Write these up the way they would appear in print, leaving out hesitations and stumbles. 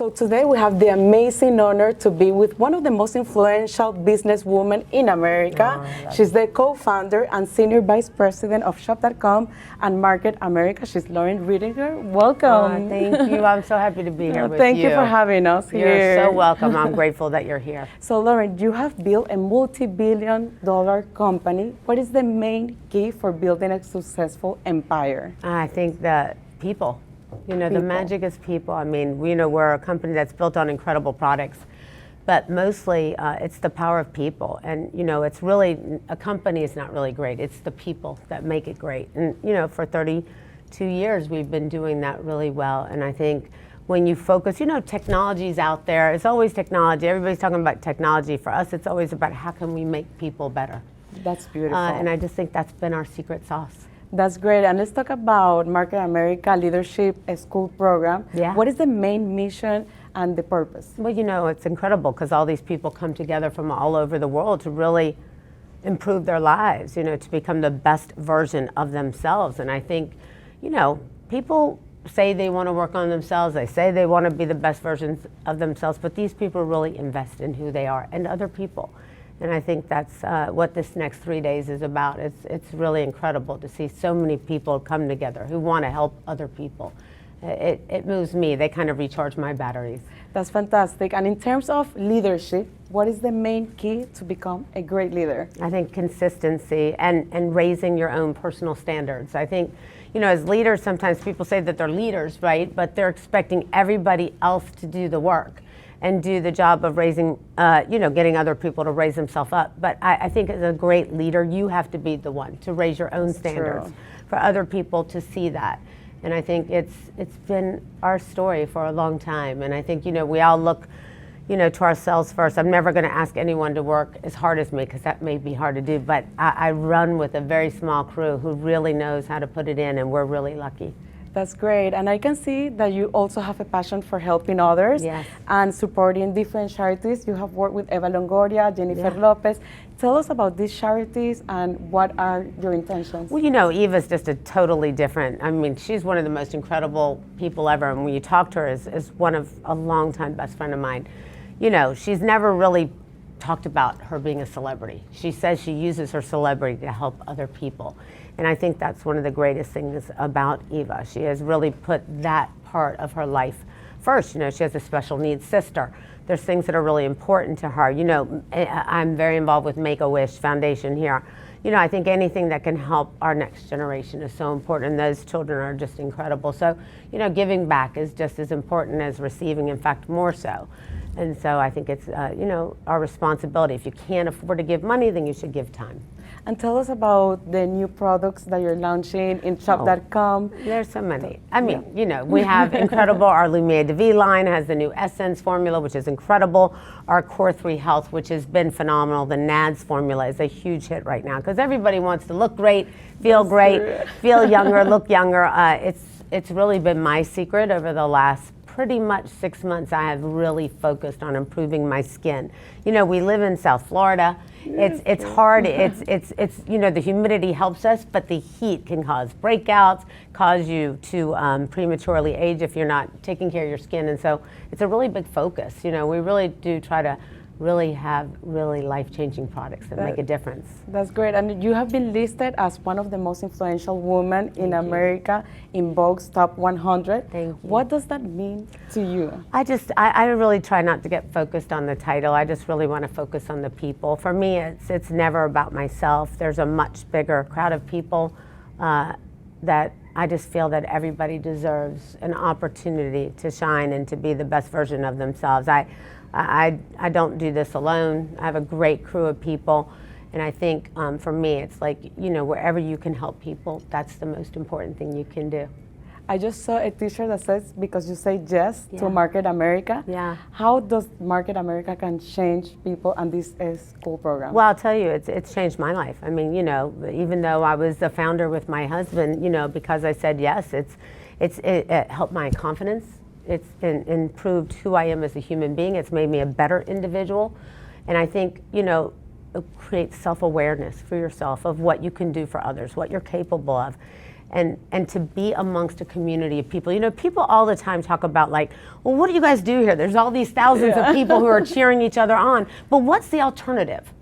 So today we have the amazing honor to be with one of the most influential businesswomen in America. She's the co-founder and senior vice president of Shop.com and Market America. She's Loren Ridinger. Welcome. Thank you. I'm so happy to be here with you. Thank you for having us here. You're so welcome. I'm grateful that you're here. So Loren, you have built a multi-billion-dollar company. What is the main key for building a successful empire? I think that people. The magic is people. I mean, we're a company that's built on incredible products, but mostly it's the power of people. And, it's really, a company is not really great. It's the people that make it great. And, for 32 years, we've been doing that really well. And I think when you focus, technology's out there. It's always technology. Everybody's talking about technology. For us, it's always about how can we make people better. That's beautiful. And I just think that's been our secret sauce. That's great. And let's talk about Market America Leadership School Program. Yeah. What is the main mission and the purpose? Well, it's incredible because all these people come together from all over the world to really improve their lives, to become the best version of themselves. And I think, people say they want to work on themselves. They say they want to be the best versions of themselves, but these people really invest in who they are and other people. And I think that's what this next 3 days is about. It's really incredible to see so many people come together who want to help other people. It moves me. They kind of recharge my batteries. That's fantastic. And in terms of leadership, what is the main key to become a great leader? I think consistency and raising your own personal standards. I think, as leaders, sometimes people say that they're leaders, right? But they're expecting everybody else to do the work and do the job of raising, getting other people to raise themselves up. But I think as a great leader, you have to be the one to raise your own standards for other people to see that. And I think it's been our story for a long time. And I think, we all look, to ourselves first. I'm never gonna ask anyone to work as hard as me because that may be hard to do, but I run with a very small crew who really knows how to put it in, and we're really lucky. That's great. And I can see that you also have a passion for helping others and supporting different charities. You have worked with Eva Longoria, Jennifer Lopez. Tell us about these charities and what are your intentions? Well, Eva's just a totally different, she's one of the most incredible people ever. And when you talk to her as one of a longtime best friend of mine, she's never really talked about her being a celebrity. She says she uses her celebrity to help other people. And I think that's one of the greatest things about Eva. She has really put that part of her life first. She has a special needs sister. There's things that are really important to her. I'm very involved with Make-A-Wish Foundation here. I think anything that can help our next generation is so important, and those children are just incredible. So, giving back is just as important as receiving, in fact, more so. And so I think it's, our responsibility. If you can't afford to give money, then you should give time. And tell us about the new products that you're launching in Shop.com. There's so many. We have incredible, our Lumiere de Vie line has the new Essence formula, which is incredible. Our Core 3 Health, which has been phenomenal. The NADS formula is a huge hit right now because everybody wants to look great, feel great, feel younger, look younger. It's really been my secret over the last pretty much 6 months. I have really focused on improving my skin. We live in South Florida. It's hard. It's the humidity helps us, but the heat can cause breakouts, cause you to prematurely age if you're not taking care of your skin. And so it's a really big focus. We really do try to really have really life-changing products that make a difference. That's great. And you have been listed as one of the most influential women in America in Vogue's Top 100. Thank you. What does that mean to you? I really try not to get focused on the title. I just really want to focus on the people. For me, it's never about myself. There's a much bigger crowd of people that I just feel that everybody deserves an opportunity to shine and to be the best version of themselves. I don't do this alone. I have a great crew of people, and I think for me it's like, wherever you can help people, that's the most important thing you can do. I just saw a t-shirt that says, because you say yes to Market America. Yeah. How does Market America can change people and this school program? Well, I'll tell you, it's changed my life. Even though I was the founder with my husband, because I said yes, it helped my confidence. It's improved who I am as a human being. It's made me a better individual. And I think, it creates self-awareness for yourself of what you can do for others, what you're capable of. and to be amongst a community of people. You know, people all the time talk about like, well, what do you guys do here? There's all these thousands of people who are cheering each other on. But what's the alternative?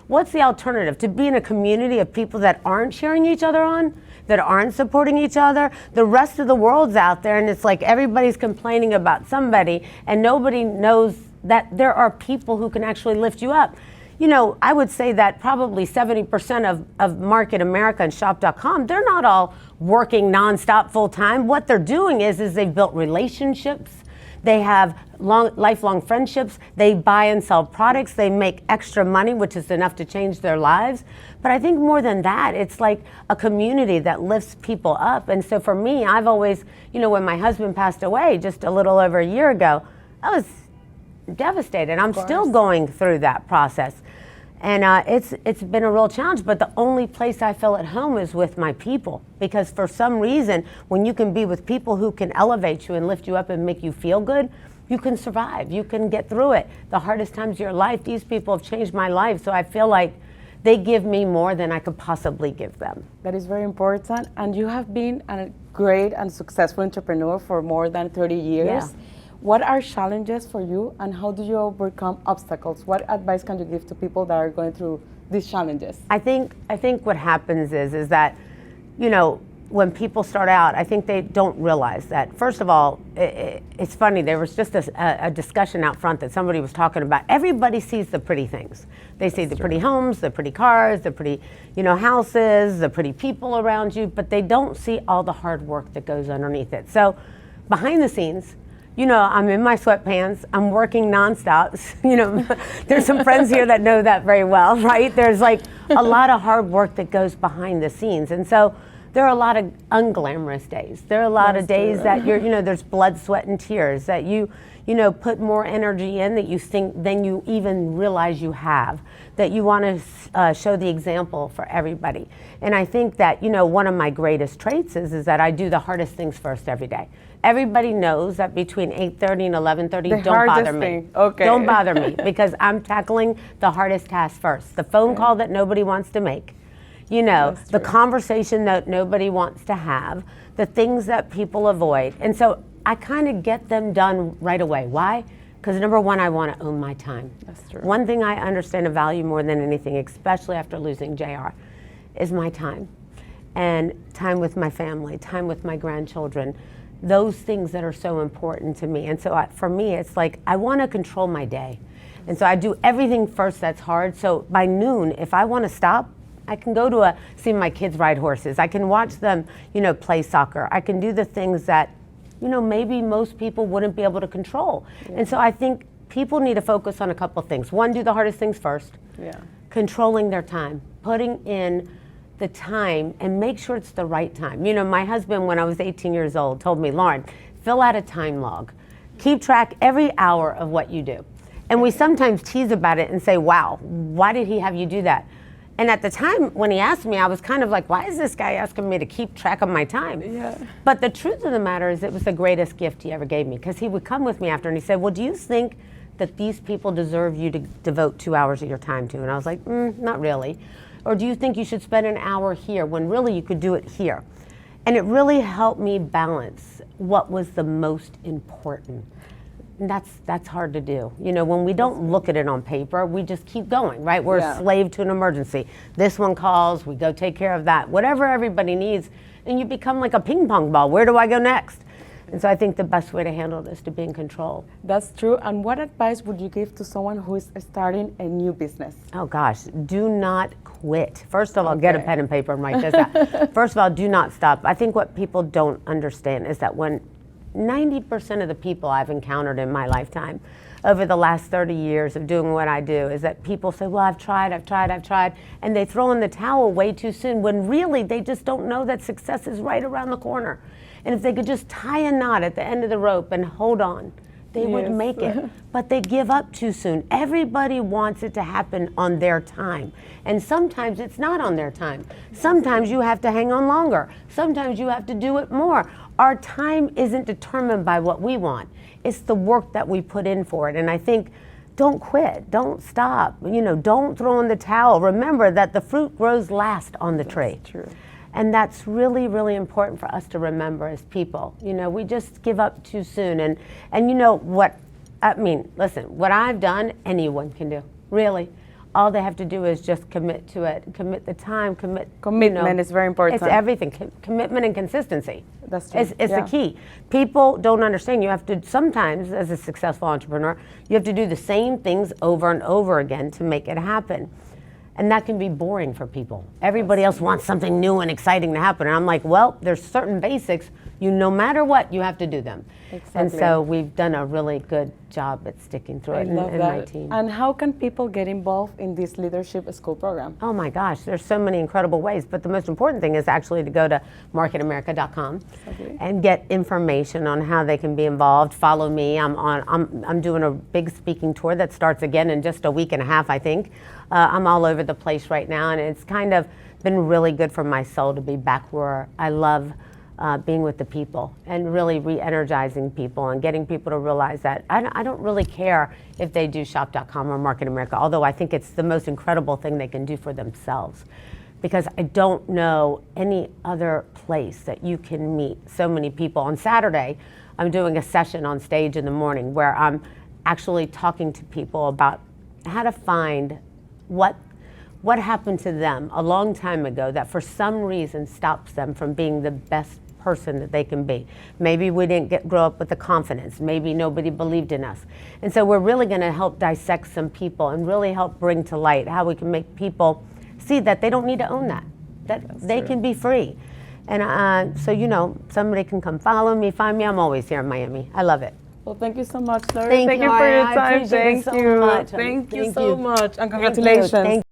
What's the alternative? To be in a community of people that aren't cheering each other on, that aren't supporting each other? The rest of the world's out there, and it's like everybody's complaining about somebody, and nobody knows that there are people who can actually lift you up. You know, I would say that probably 70% of Market America and Shop.com, they're not all working nonstop full time. What they're doing is they've built relationships. They have lifelong friendships. They buy and sell products. They make extra money, which is enough to change their lives. But I think more than that, it's like a community that lifts people up. And so for me, I've always, you know, when my husband passed away just a little over a year ago, I was devastated. I'm still going through that process. And it's been a real challenge, but the only place I feel at home is with my people. Because for some reason, when you can be with people who can elevate you and lift you up and make you feel good, you can survive, you can get through it. The hardest times of your life, these people have changed my life, so I feel like they give me more than I could possibly give them. That is very important. And you have been a great and successful entrepreneur for more than 30 years. Yeah. What are challenges for you, and how do you overcome obstacles? What advice can you give to people that are going through these challenges? I think what happens is that, you know, when people start out, I think they don't realize that. First of all, it's funny, there was just a discussion out front that somebody was talking about. Everybody sees the pretty things. They see the pretty homes, the pretty cars, the pretty, you know, houses, the pretty people around you, but they don't see all the hard work that goes underneath it. So behind the scenes, you know, I'm in my sweatpants, I'm working nonstop. You know, there's some friends here that know that very well, right? There's like a lot of hard work that goes behind the scenes. And so there are a lot of unglamorous days. There are a lot of days that you're, you know, there's blood, sweat, and tears that you know, put more energy in that you think than you even realize you have, that you want to show the example for everybody. And I think that, you know, one of my greatest traits is that I do the hardest things first every day. Everybody knows that between 8:30 and 11:30, don't bother me. Okay. Don't bother me, because I'm tackling the hardest task first. The phone call that nobody wants to make, you know, the conversation that nobody wants to have, the things that people avoid. And so I kind of get them done right away. Why? Because number one, I want to own my time. That's true. One thing I understand and value more than anything, especially after losing JR, is my time. And time with my family, time with my grandchildren, those things that are so important to me. And so for me, it's like I want to control my day. And so I do everything first that's hard. So by noon, if I want to stop, I can go to see my kids ride horses. I can watch them, you know, play soccer. I can do the things that, you know, maybe most people wouldn't be able to control. Yeah. And so I think people need to focus on a couple of things. One, do the hardest things first. Yeah. Controlling their time, putting in the time, and make sure it's the right time. You know, my husband, when I was 18 years old, told me, Loren, fill out a time log. Keep track every hour of what you do. And we sometimes tease about it and say, wow, why did he have you do that? And at the time when he asked me, I was kind of like, why is this guy asking me to keep track of my time? Yeah. But the truth of the matter is it was the greatest gift he ever gave me, because he would come with me after and he said, well, do you think that these people deserve you to devote 2 hours of your time to? And I was like, not really. Or do you think you should spend an hour here when really you could do it here? And it really helped me balance what was the most important. And that's hard to do. You know, when we don't look at it on paper, we just keep going, right? We're a slave to an emergency. This one calls, we go take care of that. Whatever everybody needs, and you become like a ping pong ball. Where do I go next? And so I think the best way to handle it is to be in control. That's true. And what advice would you give to someone who is starting a new business? Oh gosh, do not quit. First of all, get a pen and paper and write this out. First of all, do not stop. I think what people don't understand is that when 90% of the people I've encountered in my lifetime over the last 30 years of doing what I do is that people say, well, I've tried, and they throw in the towel way too soon, when really they just don't know that success is right around the corner. And if they could just tie a knot at the end of the rope and hold on, they would make it. But they give up too soon. Everybody wants it to happen on their time. And sometimes it's not on their time. Sometimes you have to hang on longer. Sometimes you have to do it more. Our time isn't determined by what we want. It's the work that we put in for it. And I think, don't quit, don't stop, you know, don't throw in the towel. Remember that the fruit grows last on the tree. True. And that's really, really important for us to remember as people. You know, we just give up too soon. And you know what, I mean, listen, what I've done, anyone can do, really. All they have to do is just commit to it, commit the time, Commitment is very important. It's everything, commitment and consistency. That's true. It's the key. People don't understand. You have to, sometimes as a successful entrepreneur, you have to do the same things over and over again to make it happen. And that can be boring for people. Everybody else wants something new and exciting to happen. And I'm like, well, there's certain basics, no matter what, you have to do them. Exactly. And so we've done a really good job at sticking through it in my team. And how can people get involved in this leadership school program? Oh my gosh, there's so many incredible ways. But the most important thing is actually to go to marketamerica.com and get information on how they can be involved. Follow me. I'm doing a big speaking tour that starts again in just a week and a half, I think. I'm all over the place right now, and it's kind of been really good for my soul to be back where I love being with the people and really re-energizing people and getting people to realize that I don't really care if they do shop.com or Market America, although I think it's the most incredible thing they can do for themselves, because I don't know any other place that you can meet so many people. On Saturday, I'm doing a session on stage in the morning where I'm actually talking to people about how to find what happened to them a long time ago that for some reason stops them from being the best person that they can be. Maybe we didn't grow up with the confidence. Maybe nobody believed in us. And so we're really going to help dissect some people and really help bring to light how we can make people see that they don't need to own that they can be free. And so, you know, somebody can come follow me, find me. I'm always here in Miami. I love it. Well, thank you so much, Loren. Thank you for your I time. appreciate it so much. Thank you Thank so you. much. And Thank you. congratulations. Thank